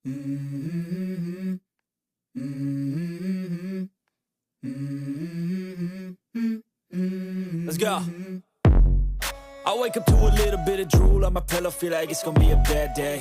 Mhm, mhm, mhm, mhm. Let's go. I wake up to a little bit of drool on my pillow, feel like it's gonna be a bad day.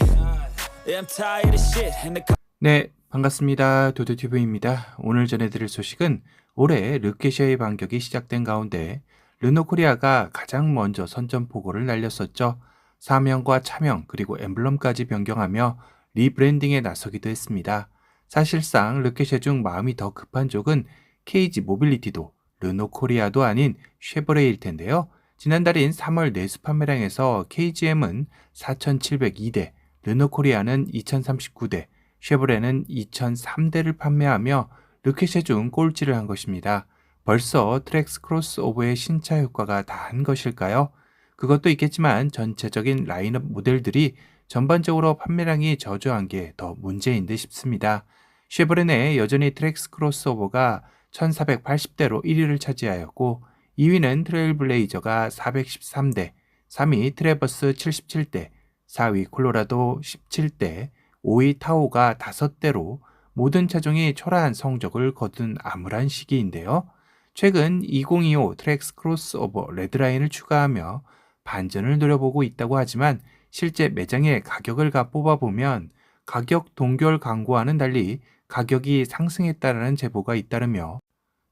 Yeah, I'm tired of shit and the 네, 반갑습니다. 두두튜브입니다. 오늘 전해드릴 소식은 올해 르케시아의 반격이 시작된 가운데 르노코리아가 가장 먼저 선전포고를 날렸었죠. 사명과 차명 그리고 엠블럼까지 변경하며 리브랜딩에 나서기도 했습니다. 사실상 르케시아 중 마음이 더 급한 쪽은 KG 모빌리티도 르노코리아도 아닌 쉐보레일 텐데요. 지난달인 3월 내수 판매량에서 KGM은 4,702대, 르노코리아는 2,039대, 쉐보레는 2003대를 판매하며 르케쉐 중 꼴찌를 한 것입니다. 벌써 트랙스 크로스오버의 신차 효과가 다한 것일까요? 그것도 있겠지만 전체적인 라인업 모델들이 전반적으로 판매량이 저조한 게 더 문제인 듯 싶습니다. 쉐보레 내 여전히 트랙스 크로스오버가 1480대로 1위를 차지하였고 2위는 트레일블레이저가 413대, 3위 트레버스 77대, 4위 콜로라도 17대, 5위 타오가 5대로 모든 차종이 초라한 성적을 거둔 암울한 시기인데요. 최근 2025 트랙스 크로스오버 레드라인을 추가하며 반전을 노려보고 있다고 하지만 실제 매장의 가격을 뽑아보면 가격 동결 광고와는 달리 가격이 상승했다는 제보가 잇따르며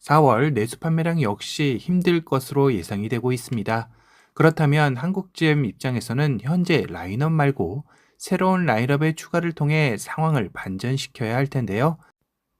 4월 내수 판매량 역시 힘들 것으로 예상이 되고 있습니다. 그렇다면 한국 GM 입장에서는 현재 라인업 말고 새로운 라인업의 추가를 통해 상황을 반전시켜야 할 텐데요.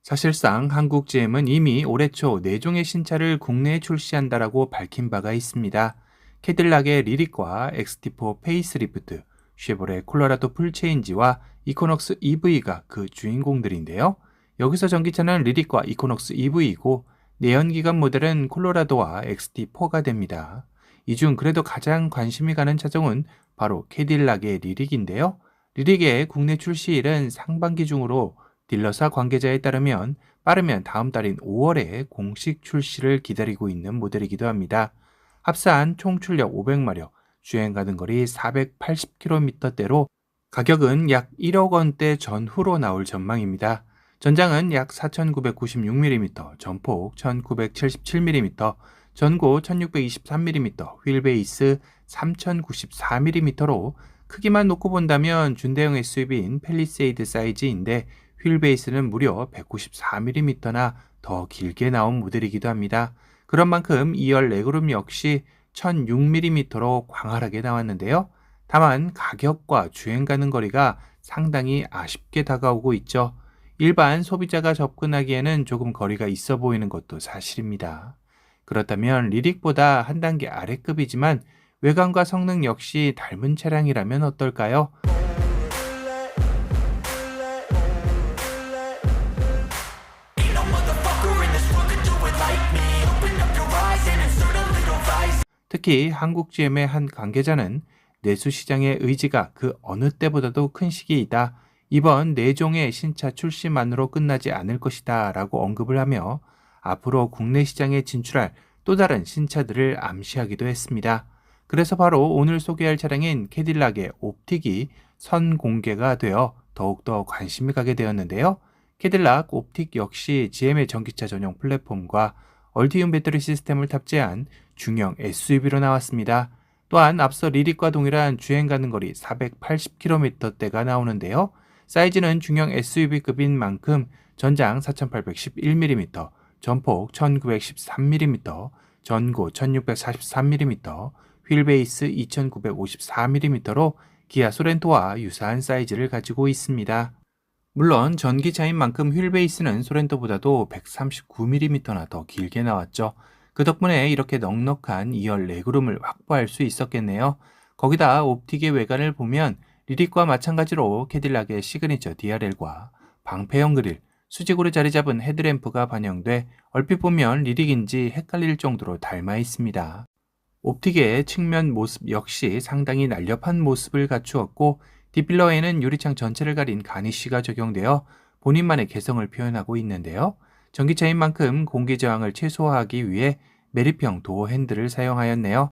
사실상 한국 GM은 이미 올해 초 4종의 신차를 국내에 출시한다라고 밝힌 바가 있습니다. 캐딜락의 리릭과 XT4 페이스리프트, 쉐보레 콜로라도 풀체인지와 이코녹스 EV가 그 주인공들인데요. 여기서 전기차는 리릭과 이코녹스 EV이고 내연기관 모델은 콜로라도와 XT4가 됩니다. 이 중 그래도 가장 관심이 가는 차종은 바로 캐딜락의 리릭인데요. 리릭의 국내 출시일은 상반기 중으로 딜러사 관계자에 따르면 빠르면 다음 달인 5월에 공식 출시를 기다리고 있는 모델이기도 합니다. 합산 총 출력 500마력, 주행 가는 거리 480km대로 가격은 약 1억 원대 전후로 나올 전망입니다. 전장은 약 4,996mm, 전폭 1,977mm, 전고 1,623mm, 휠베이스 3,094mm로 크기만 놓고 본다면 준대형 SUV인 팰리세이드 사이즈인데 휠베이스는 무려 194mm나 더 길게 나온 모델이기도 합니다. 그런 만큼 2열 레그룸 역시 1006mm로 광활하게 나왔는데요. 다만 가격과 주행 가는 거리가 상당히 아쉽게 다가오고 있죠. 일반 소비자가 접근하기에는 조금 거리가 있어 보이는 것도 사실입니다. 그렇다면 리릭보다 한 단계 아래급이지만 외관과 성능 역시 닮은 차량이라면 어떨까요? 특히 한국 GM의 한 관계자는 내수 시장의 의지가 그 어느 때보다도 큰 시기이다. 이번 4종의 신차 출시만으로 끝나지 않을 것이다 라고 언급을 하며 앞으로 국내 시장에 진출할 또 다른 신차들을 암시하기도 했습니다. 그래서 바로 오늘 소개할 차량인 캐딜락의 옵틱이 선공개가 되어 더욱더 관심이 가게 되었는데요. 캐딜락 옵틱 역시 GM의 전기차 전용 플랫폼과 얼티움 배터리 시스템을 탑재한 중형 SUV로 나왔습니다. 또한 앞서 리릭과 동일한 주행 가는 거리 480km대가 나오는데요. 사이즈는 중형 SUV급인 만큼 전장 4811mm, 전폭 1913mm, 전고 1643mm, 휠베이스 2954mm로 기아 소렌토와 유사한 사이즈를 가지고 있습니다. 물론 전기차인 만큼 휠베이스는 소렌토보다도 139mm나 더 길게 나왔죠. 그 덕분에 이렇게 넉넉한 2열 레그룸을 확보할 수 있었겠네요. 거기다 옵틱의 외관을 보면 리릭과 마찬가지로 캐딜락의 시그니처 DRL과 방패형 그릴, 수직으로 자리 잡은 헤드램프가 반영돼 얼핏 보면 리릭인지 헷갈릴 정도로 닮아 있습니다. 옵틱의 측면 모습 역시 상당히 날렵한 모습을 갖추었고 뒷필러에는 유리창 전체를 가린 가니쉬가 적용되어 본인만의 개성을 표현하고 있는데요. 전기차인 만큼 공기 저항을 최소화하기 위해 매립형 도어 핸들을 사용하였네요.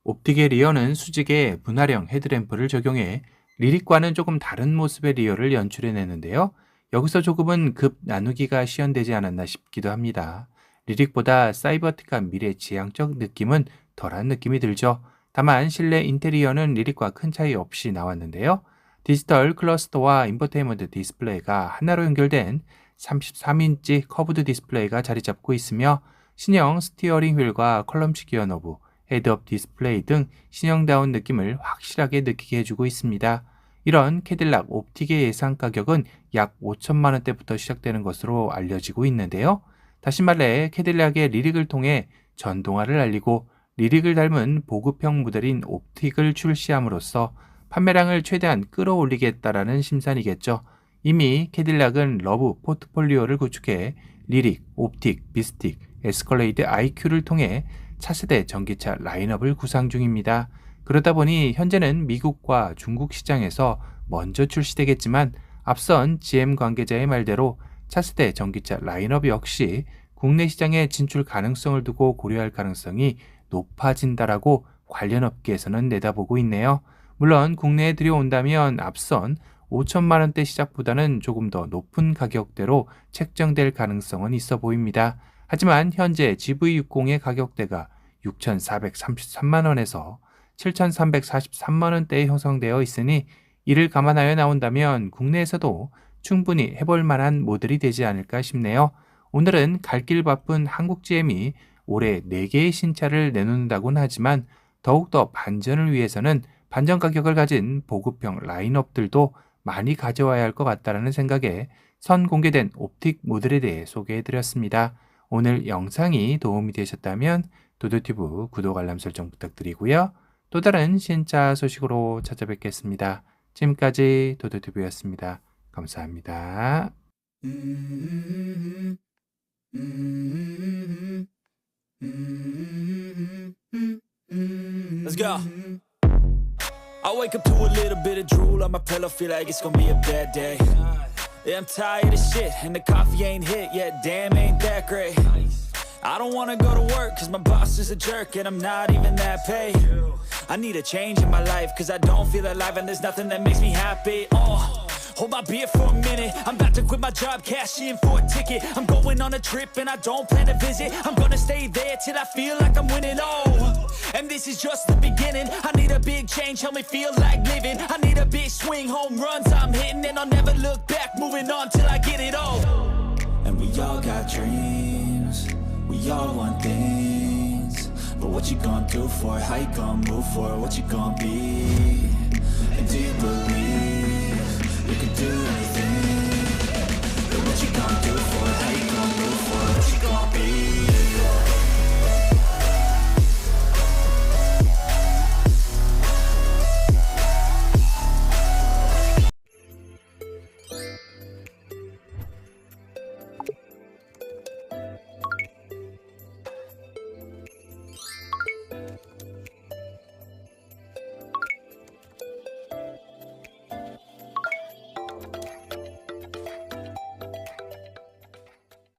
옵틱의 리어는 수직에 분할형 헤드램프를 적용해 리릭과는 조금 다른 모습의 리얼을 연출해내는데요. 여기서 조금은 급 나누기가 시연되지 않았나 싶기도 합니다. 리릭보다 사이버틱한 미래지향적 느낌은 덜한 느낌이 들죠. 다만 실내 인테리어는 리릭과 큰 차이 없이 나왔는데요. 디지털 클러스터와 인포테인먼트 디스플레이가 하나로 연결된 33인치 커브드 디스플레이가 자리 잡고 있으며 신형 스티어링 휠과 컬럼식 기어 노브, 헤드업 디스플레이 등 신형다운 느낌을 확실하게 느끼게 해주고 있습니다. 이런 캐딜락 옵틱의 예상 가격은 약 5천만 원대부터 시작되는 것으로 알려지고 있는데요. 다시 말해 캐딜락의 리릭을 통해 전동화를 알리고 리릭을 닮은 보급형 모델인 옵틱을 출시함으로써 판매량을 최대한 끌어올리겠다라는 심산이겠죠. 이미 캐딜락은 러브 포트폴리오를 구축해 리릭, 옵틱, 비스틱, 에스컬레이드 IQ를 통해 차세대 전기차 라인업을 구상 중입니다. 그러다 보니 현재는 미국과 중국 시장에서 먼저 출시되겠지만 앞선 GM 관계자의 말대로 차세대 전기차 라인업 역시 국내 시장에 진출 가능성을 두고 고려할 가능성이 높아진다라고 관련 업계에서는 내다보고 있네요. 물론 국내에 들여온다면 앞선 5천만 원대 시작보다는 조금 더 높은 가격대로 책정될 가능성은 있어 보입니다. 하지만 현재 GV60의 가격대가 6,433만 원에서 7,343만 원대에 형성되어 있으니 이를 감안하여 나온다면 국내에서도 충분히 해볼 만한 모델이 되지 않을까 싶네요. 오늘은 갈 길 바쁜 한국 GM이 올해 4개의 신차를 내놓는다고는 하지만 더욱더 반전을 위해서는 반전 가격을 가진 보급형 라인업들도 많이 가져와야 할 것 같다는 생각에 선 공개된 옵틱 모델에 대해 소개해드렸습니다. 오늘 영상이 도움이 되셨다면 도도튜브 구독 알람 설정 부탁드리고요. 또 다른 신차 소식으로 찾아뵙겠습니다. 지금까지 도도튜브였습니다. 감사합니다. Let's go. I wake up to a little bit of drool on my pillow, feel like it's gonna be a bad day. Yeah, I'm tired of shit, and the coffee ain't hit yet, damn ain't that great. I don't wanna go to work, cause my boss is a jerk, and I'm not even that paid. I need a change in my life, cause I don't feel alive, and there's nothing that makes me happy. Hold my beer for a minute, I'm about to quit my job, cash in for a ticket. I'm going on a trip and I don't plan to visit. I'm gonna stay there till I feel like I'm winning, and this is just the beginning. I need a big change, help me feel like living. I need a big swing, home runs I'm hitting, and I'll never look back, moving on till I get it all. And we all got dreams, we all want things, but what you gonna do for it? How you gonna move for it? What you gonna be? And do you believe you can do anything?